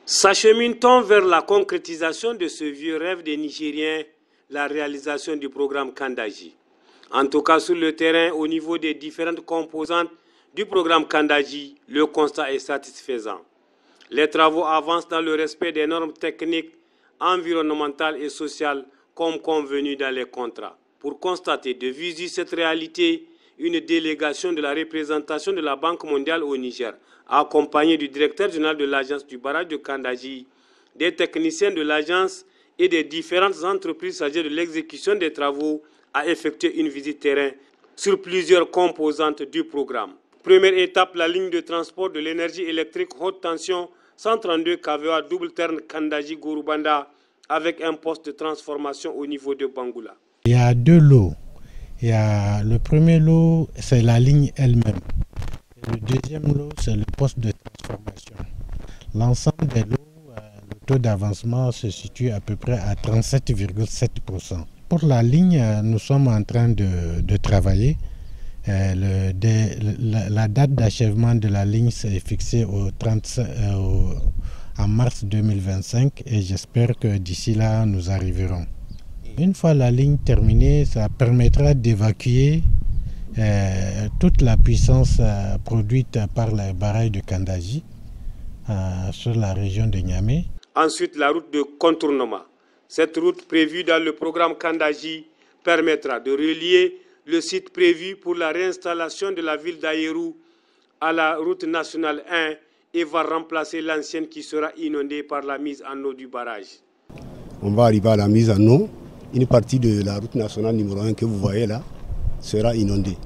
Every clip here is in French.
S'achemine-t-on vers la concrétisation de ce vieux rêve des Nigériens, la réalisation du programme Kandaji? En tout cas, sur le terrain, au niveau des différentes composantes du programme Kandaji, le constat est satisfaisant. Les travaux avancent dans le respect des normes techniques, environnementales et sociales comme convenu dans les contrats. Pour constater de visu cette réalité, une délégation de la représentation de la Banque mondiale au Niger, accompagnée du directeur général de l'agence du barrage de Kandaji, des techniciens de l'agence et des différentes entreprises chargées de l'exécution des travaux, a effectué une visite terrain sur plusieurs composantes du programme. Première étape, la ligne de transport de l'énergie électrique haute tension 132 kV double terne Kandaji-Gorubanda avec un poste de transformation au niveau de Bangoula. Il y a deux lots. Le premier lot, c'est la ligne elle-même. Le deuxième lot, c'est le poste de transformation. L'ensemble des lots, le taux d'avancement se situe à peu près à 37,7%. Pour la ligne, nous sommes en train de travailler. La date d'achèvement de la ligne s'est fixée en mars 2025 et j'espère que d'ici là, nous arriverons. Une fois la ligne terminée, ça permettra d'évacuer toute la puissance produite par les barrages de Kandaji sur la région de Niamey. Ensuite, la route de contournement. Cette route prévue dans le programme Kandaji permettra de relier le site prévu pour la réinstallation de la ville d'Aïrou à la route nationale 1 et va remplacer l'ancienne qui sera inondée par la mise en eau du barrage. On va arriver à la mise en eau. Une partie de la route nationale numéro 1 que vous voyez là sera inondée.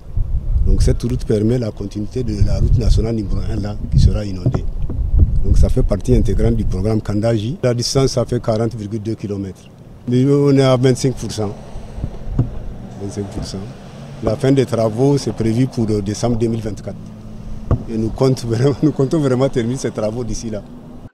Donc cette route permet la continuité de la route nationale numéro 1 là qui sera inondée. Donc ça fait partie intégrante du programme Kandaji. La distance ça fait 40,2 km. Mais on est à 25%. La fin des travaux c'est prévu pour décembre 2024. Et nous comptons vraiment terminer ces travaux d'ici là.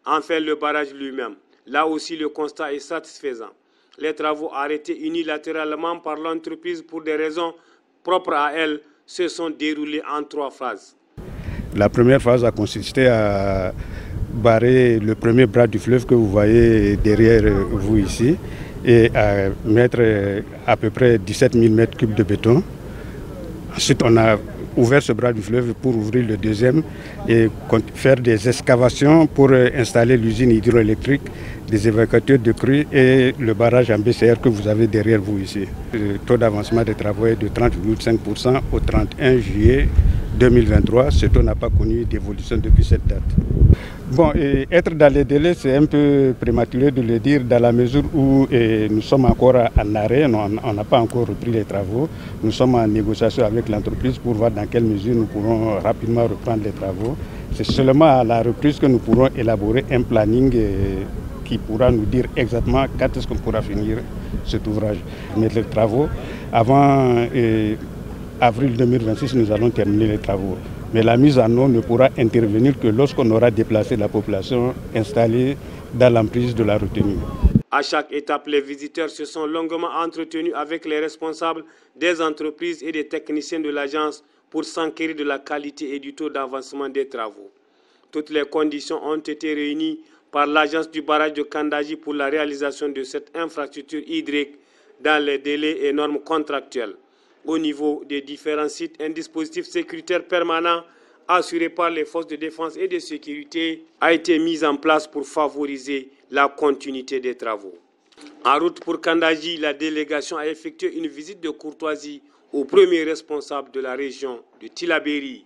Enfin le barrage lui-même. Là aussi le constat est satisfaisant. Les travaux arrêtés unilatéralement par l'entreprise pour des raisons propres à elle se sont déroulés en 3 phases. La première phase a consisté à barrer le premier bras du fleuve que vous voyez derrière vous ici et à mettre à peu près 17 000 m3 de béton. Ensuite, on a ouvert ce bras du fleuve pour ouvrir le deuxième et faire des excavations pour installer l'usine hydroélectrique, des évacuateurs de crues et le barrage en BCR que vous avez derrière vous ici. Le taux d'avancement des travaux est de 30,5% au 31 juillet 2023. Ce taux n'a pas connu d'évolution depuis cette date. Bon, être dans les délais, c'est un peu prématuré de le dire dans la mesure où nous sommes encore en arrêt, on n'a pas encore repris les travaux. Nous sommes en négociation avec l'entreprise pour voir dans quelle mesure nous pourrons rapidement reprendre les travaux. C'est seulement à la reprise que nous pourrons élaborer un planning qui pourra nous dire exactement quand est-ce qu'on pourra finir cet ouvrage. Mais les travaux, avant avril 2026, nous allons terminer les travaux. Mais la mise en eau ne pourra intervenir que lorsqu'on aura déplacé la population installée dans l'emprise de la retenue. À chaque étape, les visiteurs se sont longuement entretenus avec les responsables des entreprises et des techniciens de l'agence pour s'enquérir de la qualité et du taux d'avancement des travaux. Toutes les conditions ont été réunies par l'agence du barrage de Kandaji pour la réalisation de cette infrastructure hydrique dans les délais et normes contractuelles. Au niveau des différents sites, un dispositif sécuritaire permanent assuré par les forces de défense et de sécurité a été mis en place pour favoriser la continuité des travaux. En route pour Kandaji, la délégation a effectué une visite de courtoisie au premier responsable de la région de Tillabéri.